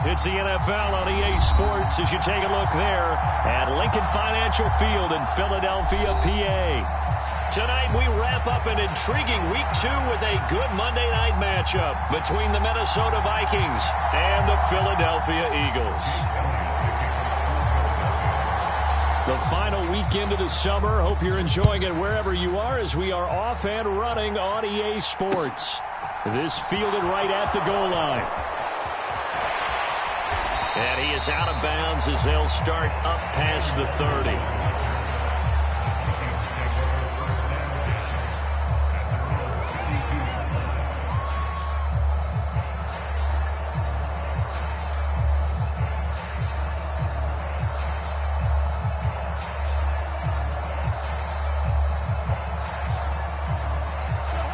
It's the NFL on EA Sports as you take a look there at Lincoln Financial Field in Philadelphia, PA. Tonight we wrap up an intriguing Week 2 with a good Monday night matchup between the Minnesota Vikings and the Philadelphia Eagles. The final weekend of the summer. Hope you're enjoying it wherever you are as we are off and running on EA Sports. This fielded right at the goal line. And he is out of bounds as they'll start up past the 30.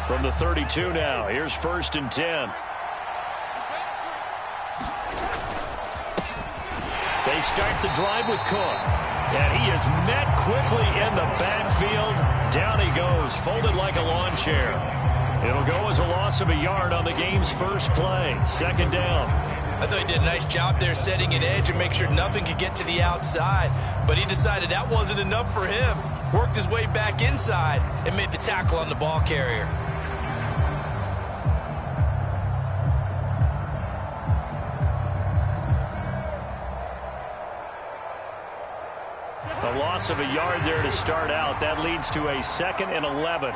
From the 32 now, here's 1st and 10. They start the drive with Cook. And he is met quickly in the backfield. Down he goes, folded like a lawn chair. It'll go as a loss of a yard on the game's first play. 2nd down. I thought he did a nice job there setting an edge and make sure nothing could get to the outside. But he decided that wasn't enough for him. Worked his way back inside and made the tackle on the ball carrier. A loss of a yard there to start out. That leads to a 2nd and 11.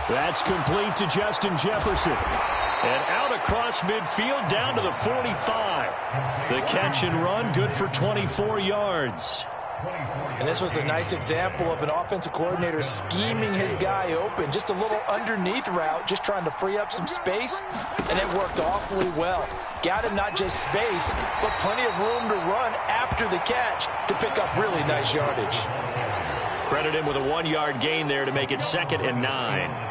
That's complete to Justin Jefferson. And out across midfield down to the 45. The catch and run good for 24 yards. And this was a nice example of an offensive coordinator scheming his guy open. Just a little underneath route, just trying to free up some space, and it worked awfully well. Got him not just space, but plenty of room to run after the catch to pick up really nice yardage. Credit him with a 1-yard gain there to make it 2nd and 9.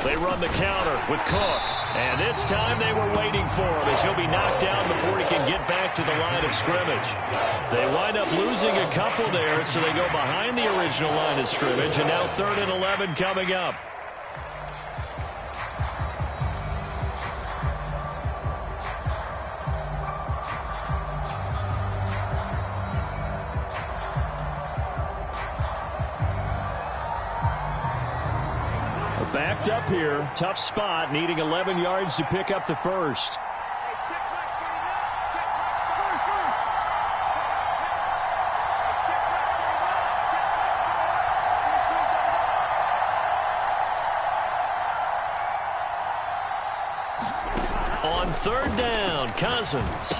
They run the counter with Cook. And this time they were waiting for him as he'll be knocked down before he can get back to the line of scrimmage. They wind up losing a couple there, so they go behind the original line of scrimmage. And now 3rd and 11 coming up. Backed up here, tough spot, needing 11 yards to pick up the first. On 3rd down, Cousins.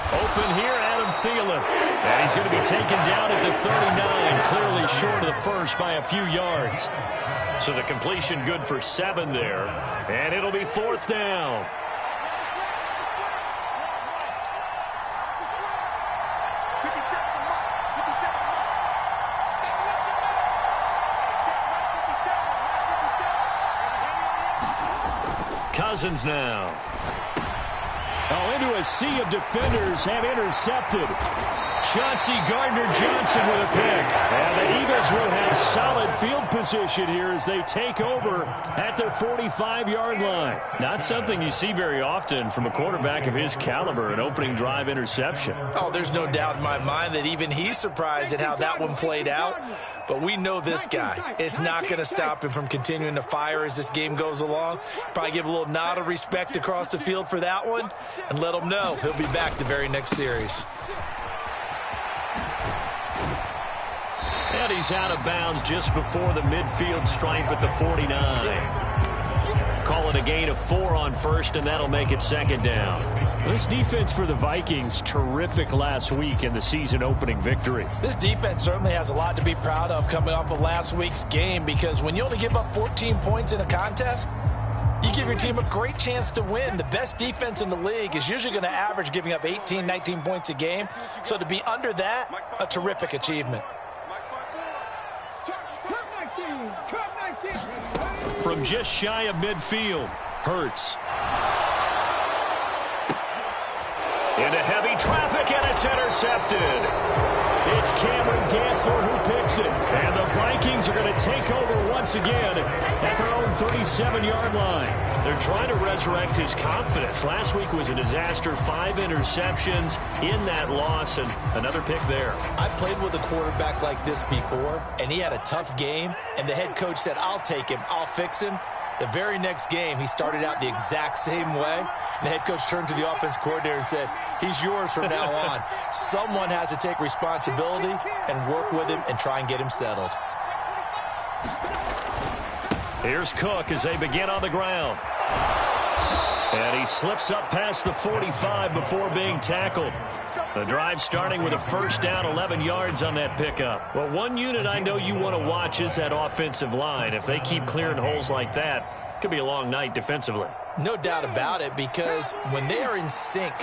Open here, Adam Thielen. And he's going to be taken down at the 39, clearly short of the first by a few yards. So the completion good for 7 there. And it'll be 4th down. Cousins now. Oh, into a sea of defenders have intercepted. Chauncey Gardner-Johnson with a pick. And the Eagles will have solid field position here as they take over at their 45-yard line. Not something you see very often from a quarterback of his caliber, an opening drive interception. Oh, there's no doubt in my mind that even he's surprised at how that one played out. But we know this guy is not going to stop him from continuing to fire as this game goes along. Probably give a little nod of respect across the field for that one and let him know he'll be back the very next series. And he's out of bounds just before the midfield stripe at the 49. Call it a gain of 4 on 1st, and that'll make it 2nd down. This defense for the Vikings, terrific last week in the season-opening victory. This defense certainly has a lot to be proud of coming off of last week's game, because when you only give up 14 points in a contest, you give your team a great chance to win. The best defense in the league is usually going to average giving up 18, 19 points a game. So to be under that, a terrific achievement. From just shy of midfield, Hurts. Into heavy traffic, and it's intercepted. It's Cameron Dantzler who picks it. And the Vikings are going to take over once again at their own 37-yard line. They're trying to resurrect his confidence. Last week was a disaster. 5 interceptions in that loss, and another pick there. I played with a quarterback like this before, and he had a tough game, and the head coach said, I'll take him, I'll fix him. The very next game, he started out the exact same way. And the head coach turned to the offense coordinator and said, he's yours from now on. Someone has to take responsibility and work with him and try and get him settled. Here's Cook as they begin on the ground. And he slips up past the 45 before being tackled. The drive starting with a first down, 11 yards on that pickup. Well, one unit I know you want to watch is that offensive line. If they keep clearing holes like that, it could be a long night defensively. No doubt about it, because when they are in sync,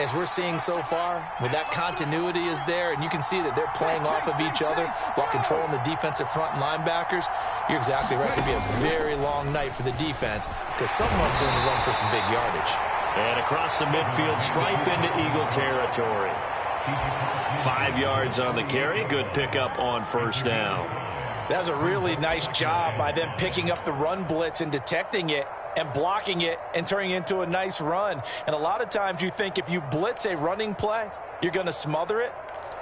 as we're seeing so far, when that continuity is there, and you can see that they're playing off of each other while controlling the defensive front linebackers, you're exactly right. It could be a very long night for the defense because someone's going to run for some big yardage. And across the midfield, stripe into Eagle territory. 5 yards on the carry. Good pickup on first down. That was a really nice job by them picking up the run blitz and detecting it and blocking it and turning it into a nice run. And a lot of times you think if you blitz a running play, you're going to smother it.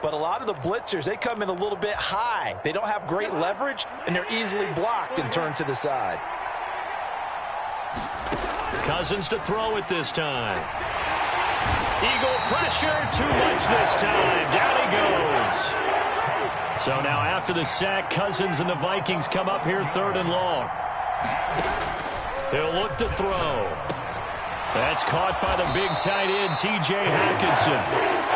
But a lot of the blitzers, they come in a little bit high. They don't have great leverage, and they're easily blocked and turned to the side. Cousins to throw it this time. Eagle pressure, too much this time. Down he goes. So now after the sack, Cousins and the Vikings come up here 3rd and long. He'll look to throw. That's caught by the big tight end, T.J. Hockenson.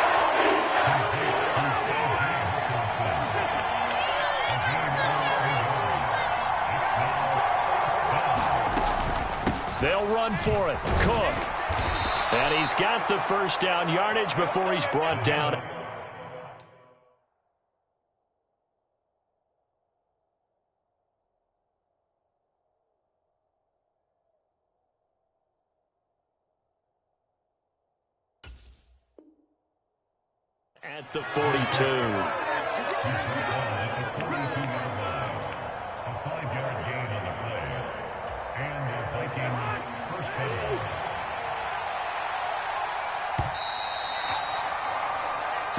They'll run for it. Cook. And he's got the first down yardage before he's brought down. At the 42.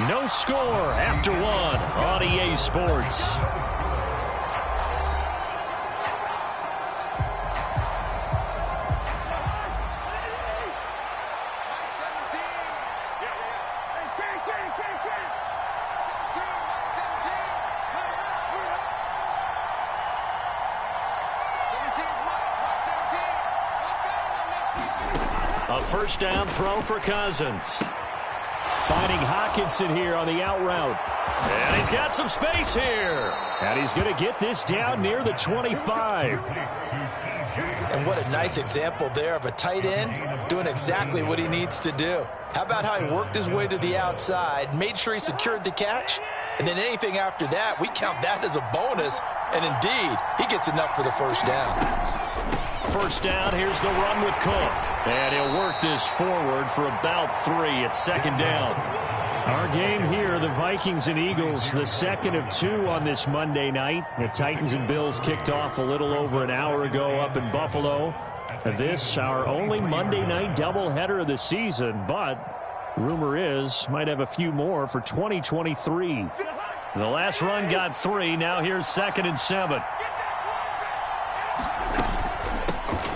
No score after 1 on EA Sports. A first down throw for Cousins. Finding Hockenson here on the out route. And he's got some space here. And he's going to get this down near the 25. And what a nice example there of a tight end doing exactly what he needs to do. How about how he worked his way to the outside, made sure he secured the catch, and then anything after that, we count that as a bonus. And indeed, he gets enough for the first down. First down, here's the run with Cook. And he'll work this forward for about 3 at 2nd down. Our game here, the Vikings and Eagles, the second of 2 on this Monday night. The Titans and Bills kicked off a little over an hour ago up in Buffalo. This, our only Monday night doubleheader of the season, but rumor is might have a few more for 2023. The last run got 3. Now here's 2nd and 7.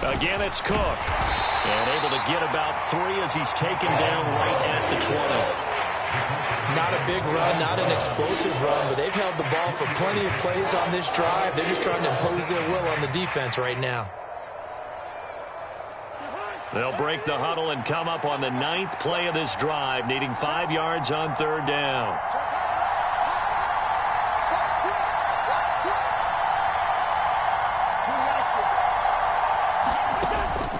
Again, it's Cook. And able to get about 3 as he's taken down right at the 20. Not a big run, not an explosive run, but they've held the ball for plenty of plays on this drive. They're just trying to impose their will on the defense right now. They'll break the huddle and come up on the 9th play of this drive, needing 5 yards on 3rd down.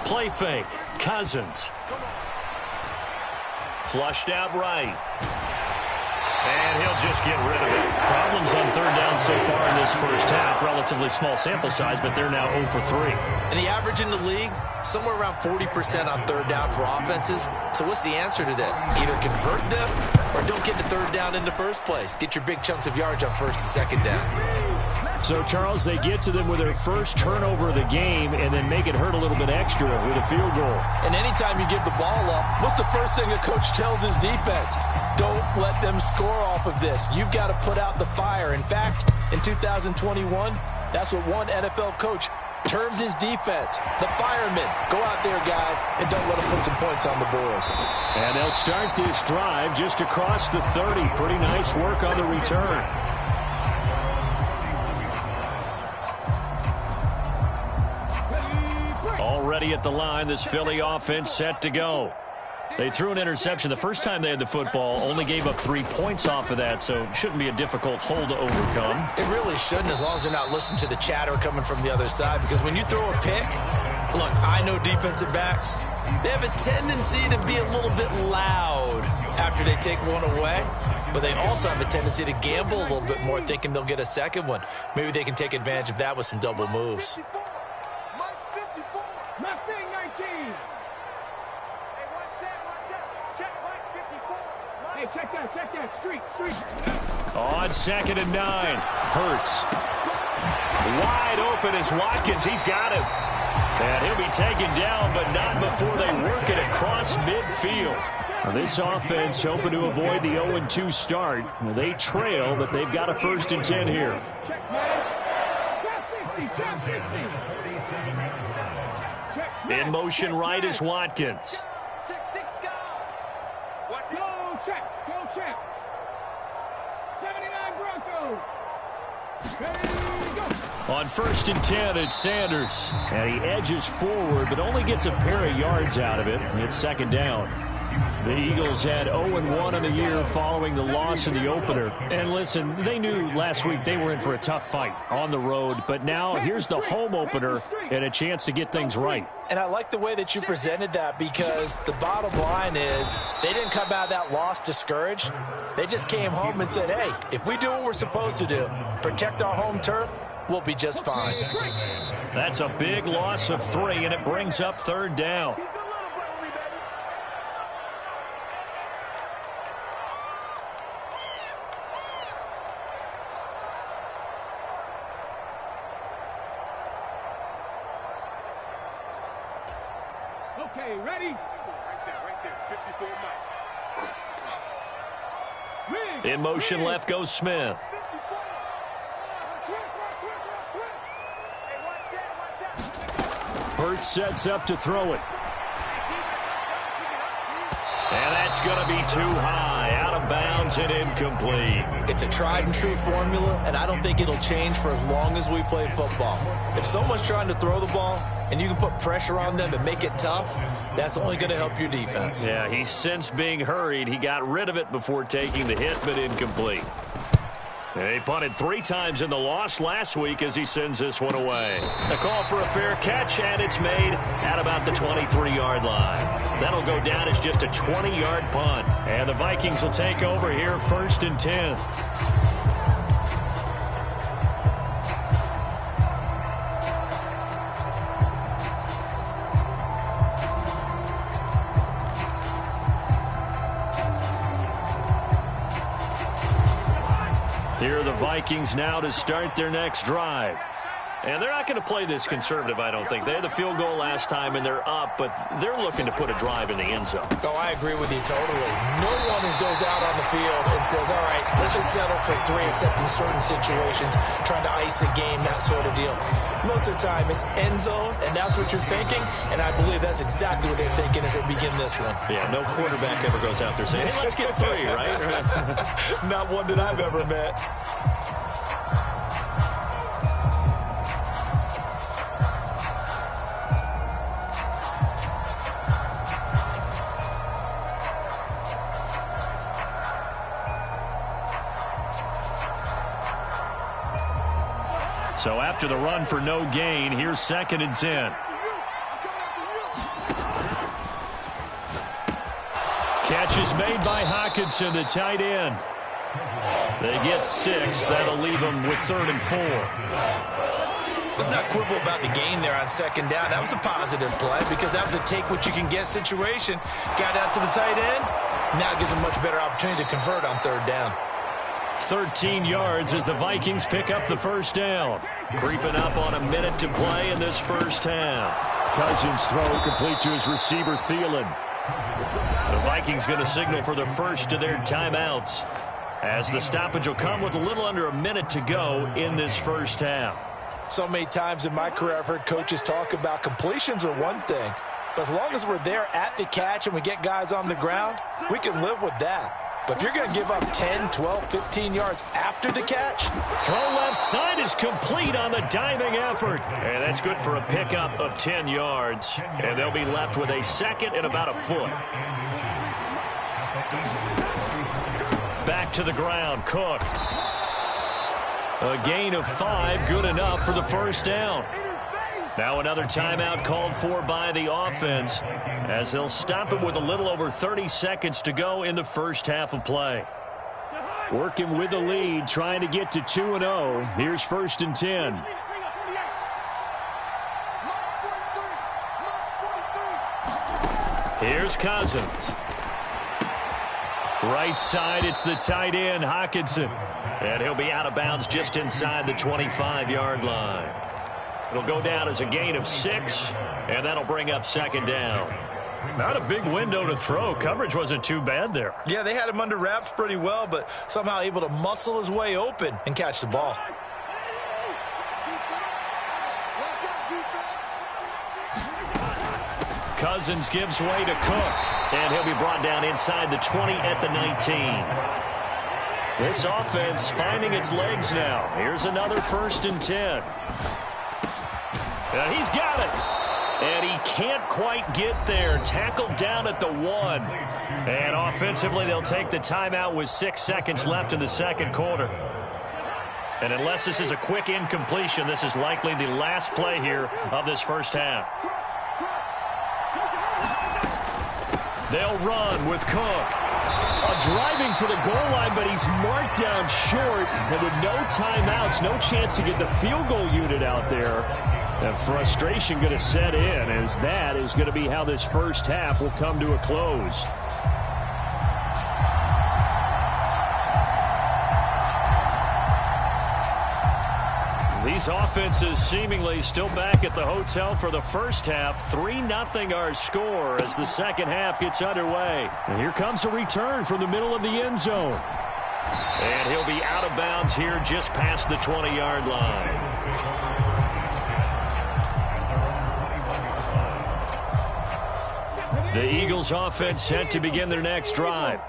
Play fake. Cousins. Flushed out right. And he'll just get rid of it. Problems on third down so far in this first half. Relatively small sample size, but they're now 0 for 3. And the average in the league, somewhere around 40% on third down for offenses. So what's the answer to this? Either convert them or don't get the third down in the first place. Get your big chunks of yards on first and second down. So, Charles, they get to them with their first turnover of the game and then make it hurt a little bit extra with a field goal. And anytime you give the ball up, what's the first thing a coach tells his defense? Don't let them score off of this. You've got to put out the fire. In fact, in 2021, that's what one NFL coach termed his defense. The firemen. Go out there, guys, and don't let them put some points on the board. And they'll start this drive just across the 30. Pretty nice work on the return. Already at the line, this Philly offense set to go. They threw an interception the first time they had the football, only gave up 3 points off of that, so it shouldn't be a difficult hole to overcome. It really shouldn't, as long as they're not listening to the chatter coming from the other side, because when you throw a pick, look, I know defensive backs, they have a tendency to be a little bit loud after they take one away, but they also have a tendency to gamble a little bit more, thinking they'll get a second one. Maybe they can take advantage of that with some double moves. Check that, street. On 2nd and 9, Hurts. Wide open is Watkins. He's got him. And he'll be taken down, but not before they work it across midfield. Now, this offense hoping to avoid the 0-2 start. Well, they trail, but they've got a 1st and 10 here. In motion right is Watkins. Check. 79 Broncos. On 1st and 10, it's Sanders. And he edges forward, but only gets a pair of yards out of it. It's 2nd down. The Eagles had 0-1 in the year following the loss in the opener. And listen, they knew last week they were in for a tough fight on the road. But now here's the home opener and a chance to get things right. And I like the way that you presented that, because the bottom line is they didn't come out of that loss discouraged. They just came home and said, hey, if we do what we're supposed to do, protect our home turf, we'll be just fine. That's a big loss of 3, and it brings up 3rd down. Okay, ready? Right there, 54 In motion left goes Smith. Hurts sets up to throw it. And that's going to be too high, out of bounds and incomplete. It's a tried and true formula, and I don't think it'll change for as long as we play football. If someone's trying to throw the ball and you can put pressure on them and make it tough, that's only going to help your defense. Yeah, he's since being hurried. He got rid of it before taking the hit, but incomplete. They punted 3 times in the loss last week as he sends this one away. A call for a fair catch, and it's made at about the 23-yard line. That'll go down as just a 20-yard punt. And the Vikings will take over here 1st and 10. Here are the Vikings now to start their next drive. And they're not going to play this conservative, I don't think. They had the field goal last time, and they're up, but they're looking to put a drive in the end zone. Oh, I agree with you totally. No one goes out on the field and says, all right, let's just settle for 3, except in certain situations, trying to ice a game, that sort of deal. Most of the time, it's end zone, and that's what you're thinking, and I believe that's exactly what they're thinking as they begin this one. Yeah, no quarterback ever goes out there saying, hey, let's get 3, right? Not one that I've ever met. So after the run for no gain, here's 2nd and 10. Catch is made by Hockenson, the tight end. They get 6. That'll leave them with 3rd and 4. Let's not quibble about the gain there on 2nd down. That was a positive play because that was a take-what-you-can-get situation. Got out to the tight end. Now it gives them much better opportunity to convert on 3rd down. 13 yards as the Vikings pick up the 1st down. Creeping up on a minute to play in this 1st half. Cousins throw complete to his receiver, Thielen. The Vikings going to signal for the first of their timeouts, as the stoppage will come with a little under a minute to go in this 1st half. So many times in my career I've heard coaches talk about completions are one thing, but as long as we're there at the catch and we get guys on the ground, we can live with that. But if you're going to give up 10, 12, 15 yards after the catch. Throw left side is complete on the diving effort. And that's good for a pickup of 10 yards. And they'll be left with a 2nd and about a foot. Back to the ground, Cook. A gain of 5, good enough for the 1st down. Now another timeout called for by the offense, as they'll stop him with a little over 30 seconds to go in the 1st half of play. Working with the lead, trying to get to 2-0. Here's 1st and 10. Here's Cousins. Right side, it's the tight end, Hockenson. And he'll be out of bounds just inside the 25-yard line. It'll go down as a gain of 6, and that'll bring up 2nd down. Not a big window to throw. Coverage wasn't too bad there. Yeah, they had him under wraps pretty well, but somehow able to muscle his way open and catch the ball. Cousins gives way to Cook, and he'll be brought down inside the 20 at the 19. This offense finding its legs now. Here's another 1st and 10. He's got it. And he can't quite get there. Tackled down at the 1. And offensively, they'll take the timeout with 6 seconds left in the 2nd quarter. And unless this is a quick incompletion, this is likely the last play here of this 1st half. They'll run with Cook. Driving for the goal line, but he's marked down short. And with no timeouts, no chance to get the field goal unit out there. And frustration going to set in, as that is going to be how this 1st half will come to a close. These offenses seemingly still back at the hotel for the 1st half. 3-0 our score as the 2nd half gets underway. And here comes a return from the middle of the end zone. And he'll be out of bounds here just past the 20-yard line. The Eagles offense set to begin their next drive.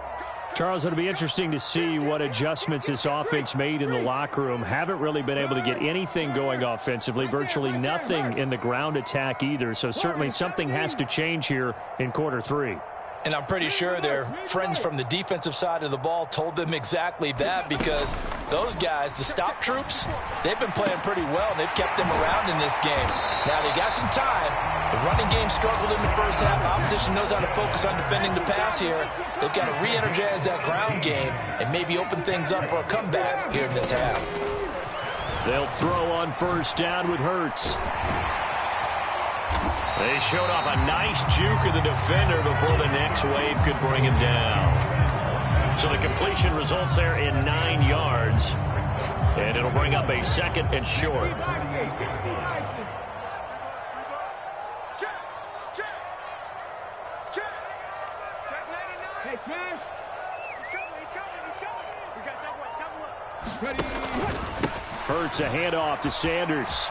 Charles, it'll be interesting to see what adjustments this offense made in the locker room. Haven't really been able to get anything going offensively, virtually nothing in the ground attack either. So certainly something has to change here in quarter 3. And I'm pretty sure their friends from the defensive side of the ball told them exactly that, because those guys, the stop troops, they've been playing pretty well, and they've kept them around in this game. Now, they got some time. The running game struggled in the 1st half. Opposition knows how to focus on defending the pass here. They've got to re-energize that ground game and maybe open things up for a comeback here in this half. They'll throw on 1st down with Hurts. They showed off a nice juke of the defender before the next wave could bring him down. So the completion results there in 9 yards. And it'll bring up a 2nd and short. Hey, Cash. He's coming. We got double up. Ready. Hurts a handoff to Sanders.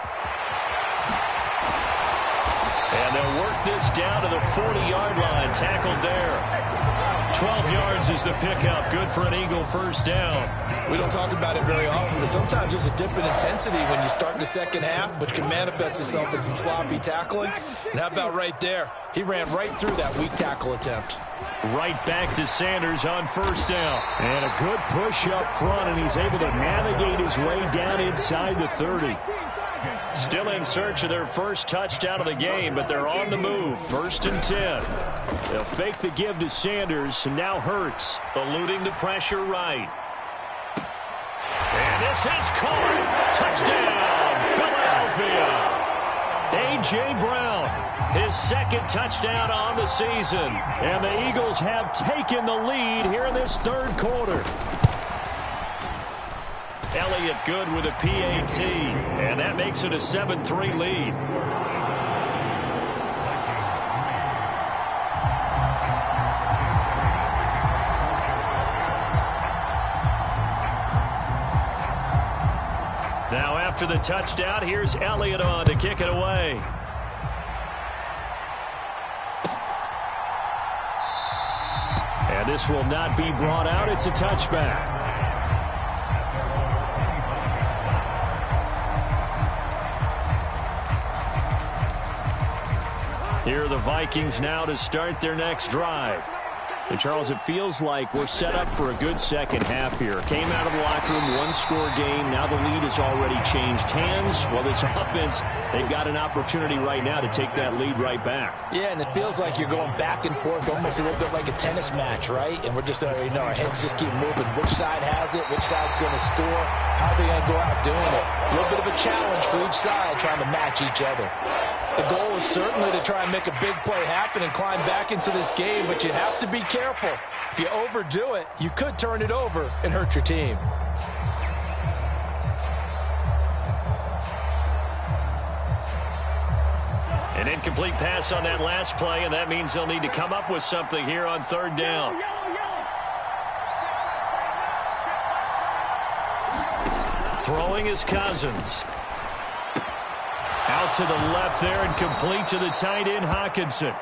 And they'll work this down to the 40-yard line. Tackled there. 12 yards is the pickup. Good for an Eagle 1st down. We don't talk about it very often, but sometimes there's a dip in intensity when you start the 2nd half, which can manifest itself in some sloppy tackling. And how about right there? He ran right through that weak tackle attempt. Right back to Sanders on 1st down. And a good push up front, and he's able to navigate his way down inside the 30. Still in search of their first touchdown of the game, but they're on the move. 1st and 10. They'll fake the give to Sanders, and now Hurts eluding the pressure right. This is caught. Touchdown, Philadelphia. A.J. Brown, his second touchdown on the season. And the Eagles have taken the lead here in this third quarter. Elliott good with a PAT, and that makes it a 7-3 lead. Now after the touchdown, here's Elliott on to kick it away. And this will not be brought out. It's a touchback. Here are the Vikings now to start their next drive. And Charles, it feels like we're set up for a good second half here. Came out of the locker room, one-score game. Now the lead has already changed hands. Well, this offense, they've got an opportunity right now to take that lead right back. Yeah, and it feels like you're going back and forth, almost a little bit like a tennis match, right? And we're just already know our heads just keep moving. Which side has it? Which side's going to score? How are they going to go out doing it? A little bit of a challenge for each side, trying to match each other. The goal is certainly to try and make a big play happen and climb back into this game, but you have to be careful. If you overdo it, you could turn it over and hurt your team. An incomplete pass on that last play, and that means they'll need to come up with something here on third down. Throwing is Cousins. Out to the left there and complete to the tight end, Hockenson.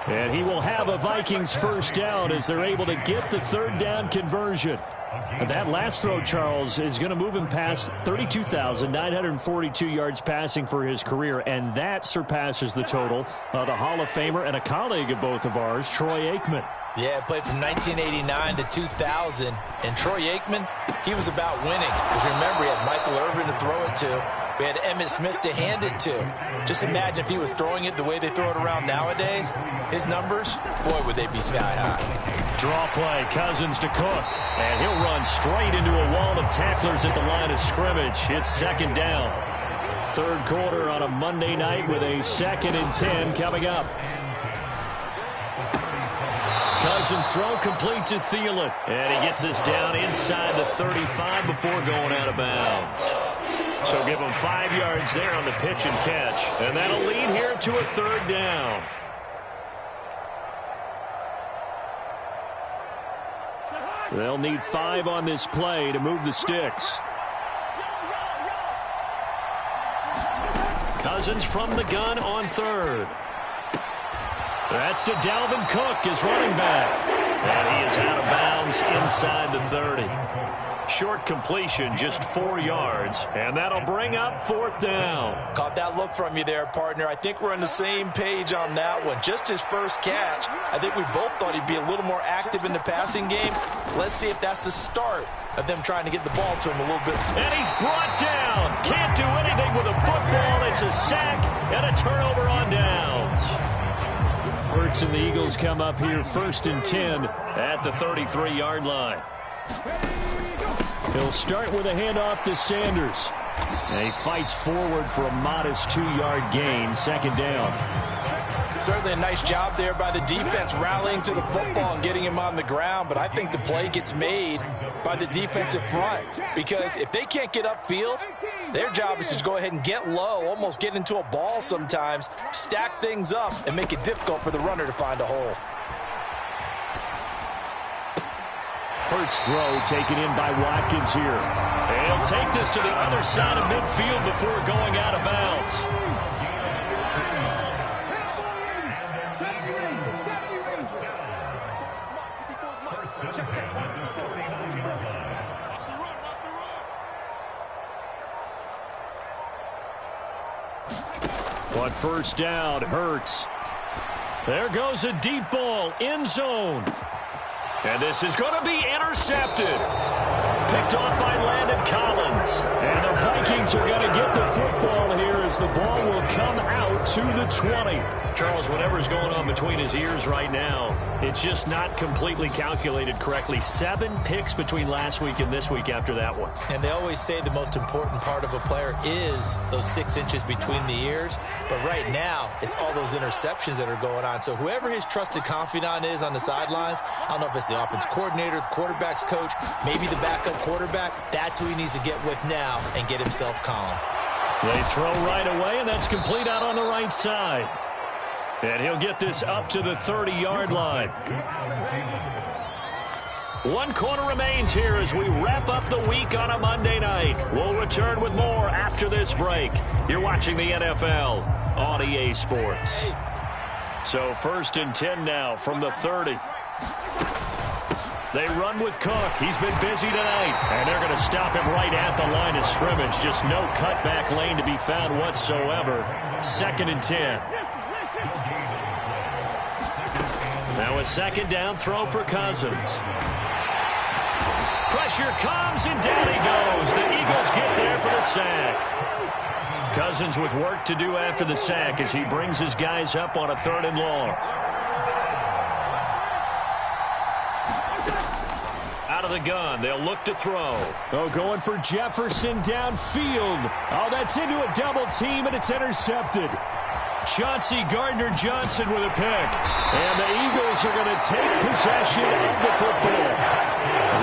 And he will have a Vikings first down as they're able to get the third down conversion. And that last throw, Charles, is going to move him past 32,942 yards passing for his career, and that surpasses the total of the Hall of Famer and a colleague of both of ours, Troy Aikman. Yeah, played from 1989 to 2000, and Troy Aikman, he was about winning. Because remember, he had Michael Irvin to throw it to. We had Emmitt Smith to hand it to. Just imagine if he was throwing it the way they throw it around nowadays. His numbers, boy, would they be sky high. Draw play, Cousins to Cook. And he'll run straight into a wall of tacklers at the line of scrimmage. It's second down. Third quarter on a Monday night with a 2nd and 10 coming up. Cousins throw complete to Thielen. And he gets us down inside the 35 before going out of bounds. So give him 5 yards there on the pitch and catch. And that'll lead here to a third down. They'll need 5 on this play to move the sticks. Cousins from the gun on third. That's to Dalvin Cook, his running back. And he is out of bounds inside the 30. Short completion, just 4 yards, and that'll bring up fourth down. Caught that look from you there, partner. I think we're on the same page on that one. Just his first catch. I think we both thought he'd be a little more active in the passing game. Let's see if that's the start of them trying to get the ball to him a little bit. And he's brought down. Can't do anything with a football. It's a sack and a turnover on downs. Hurts and the Eagles come up here 1st and 10 at the 33-yard line. He'll start with a handoff to Sanders. And he fights forward for a modest 2-yard gain, second down. Certainly a nice job there by the defense rallying to the football and getting him on the ground, but I think the play gets made by the defensive front because if they can't get upfield, their job is to go ahead and get low, almost get into a ball sometimes, stack things up, and make it difficult for the runner to find a hole. Hurts throw taken in by Watkins here. And he'll take this to the other side of midfield before going out of bounds. On first down, Hurts. There goes a deep ball, end zone. And this is going to be intercepted. Picked off by Landon Collins. And the Vikings are going to get the football here as the ball will come out to the 20. Charles, whatever's going on between his ears right now, it's just not completely calculated correctly. 7 picks between last week and this week after that one. And they always say the most important part of a player is those 6 inches between the ears. But right now, it's all those interceptions that are going on. So whoever his trusted confidant is on the sidelines, I don't know if it's the offense coordinator, the quarterback's coach, maybe the backup quarterback, that's who he needs to get with now and get himself calm. They throw right away, and that's complete out on the right side. And he'll get this up to the 30-yard line. 1 quarter remains here as we wrap up the week on a Monday night. We'll return with more after this break. You're watching the NFL on EA Sports. So 1st and 10 now from the 30. They run with Cook. He's been busy tonight. And they're going to stop him right at the line of scrimmage. Just no cutback lane to be found whatsoever. 2nd and 10. Now a 2nd down throw for Cousins. Pressure comes, and down he goes. The Eagles get there for the sack. Cousins with work to do after the sack as he brings his guys up on a 3rd and long. Out of the gun, they'll look to throw. Oh, going for Jefferson downfield. Oh, that's into a double team, and it's intercepted. Chauncey Gardner-Johnson with a pick. And the Eagles are going to take possession of the football.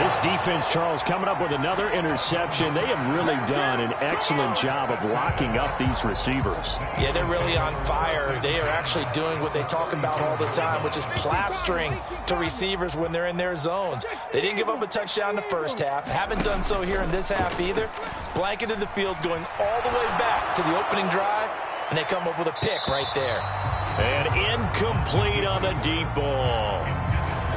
This defense, Charles, coming up with another interception. They have really done an excellent job of locking up these receivers. Yeah, they're really on fire. They are actually doing what they talk about all the time, which is plastering to receivers when they're in their zones. They didn't give up a touchdown in the first half. Haven't done so here in this half either. Blanketed the field going all the way back to the opening drive, and they come up with a pick right there. And incomplete on the deep ball.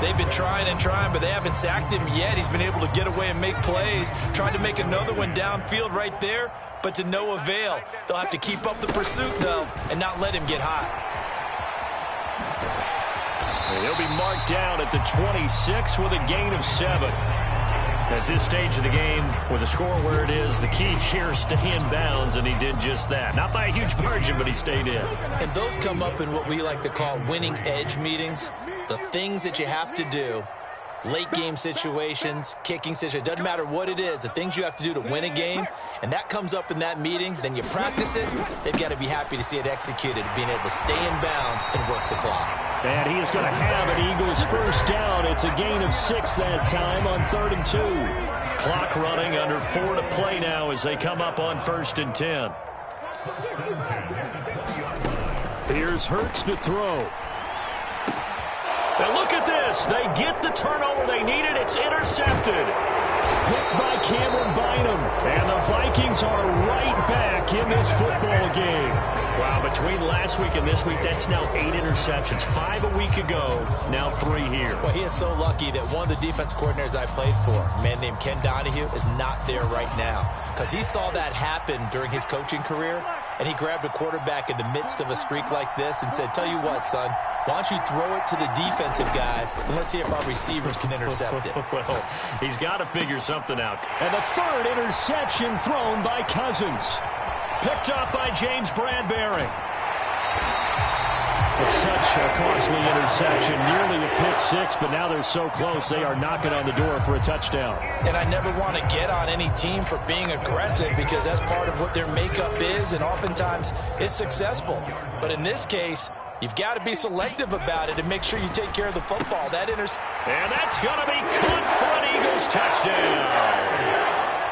They've been trying and trying, but they haven't sacked him yet. He's been able to get away and make plays. Tried to make another one downfield right there, but to no avail. They'll have to keep up the pursuit, though, and not let him get hot. And he'll be marked down at the 26 with a gain of 7. At this stage of the game, with the score where it is, the key here is stay in bounds, and he did just that. Not by a huge margin, but he stayed in. And those come up in what we like to call winning edge meetings. The things that you have to do, late game situations, kicking situations, doesn't matter what it is, the things you have to do to win a game, and that comes up in that meeting, then you practice it, they've got to be happy to see it executed, being able to stay in bounds and work the clock. And he is going to have an Eagles first down. It's a gain of 6 that time on 3rd and 2. Clock running, under 4 to play now as they come up on 1st and 10. Here's Hurts to throw. And look at this. They get the turnover they needed. It's intercepted. Picked by Cameron Bynum. And the Vikings are right back in this football game. Wow, between last week and this week, that's now 8 interceptions. 5 a week ago, now 3 here. Well, he is so lucky that one of the defense coordinators I played for, a man named Ken Donahue, is not there right now. Because he saw that happen during his coaching career, and he grabbed a quarterback in the midst of a streak like this and said, tell you what, son, why don't you throw it to the defensive guys, and let's see if our receivers can intercept it. Well, he's got to figure something out. And the 3rd interception thrown by Cousins. Picked up by James Bradbury. It's such a costly interception, nearly a pick 6, but now they're so close they are knocking on the door for a touchdown. And I never want to get on any team for being aggressive because that's part of what their makeup is, and oftentimes it's successful. But in this case, you've got to be selective about it and make sure you take care of the football. And that's going to be caught for an Eagles touchdown.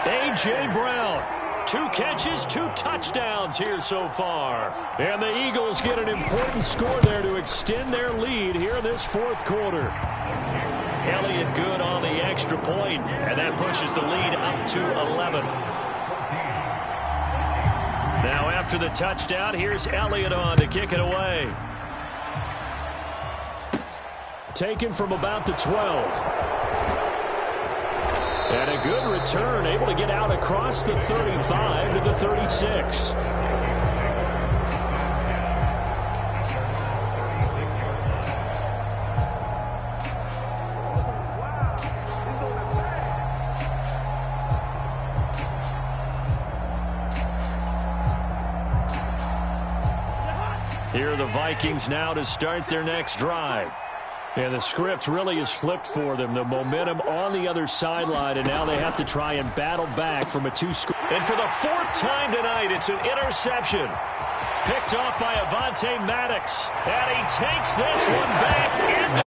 A.J. Brown. 2 catches, 2 touchdowns here so far. And the Eagles get an important score there to extend their lead here in this 4th quarter. Elliott good on the extra point, and that pushes the lead up to 11. Now after the touchdown, here's Elliott on to kick it away. Taken from about the 12. And a good return, able to get out across the 35 to the 36. Here are the Vikings now to start their next drive. And the script really is flipped for them. The momentum on the other sideline, and now they have to try and battle back from a 2-score. And for the 4th time tonight, it's an interception. Picked off by Avonte Maddox. And he takes this one back into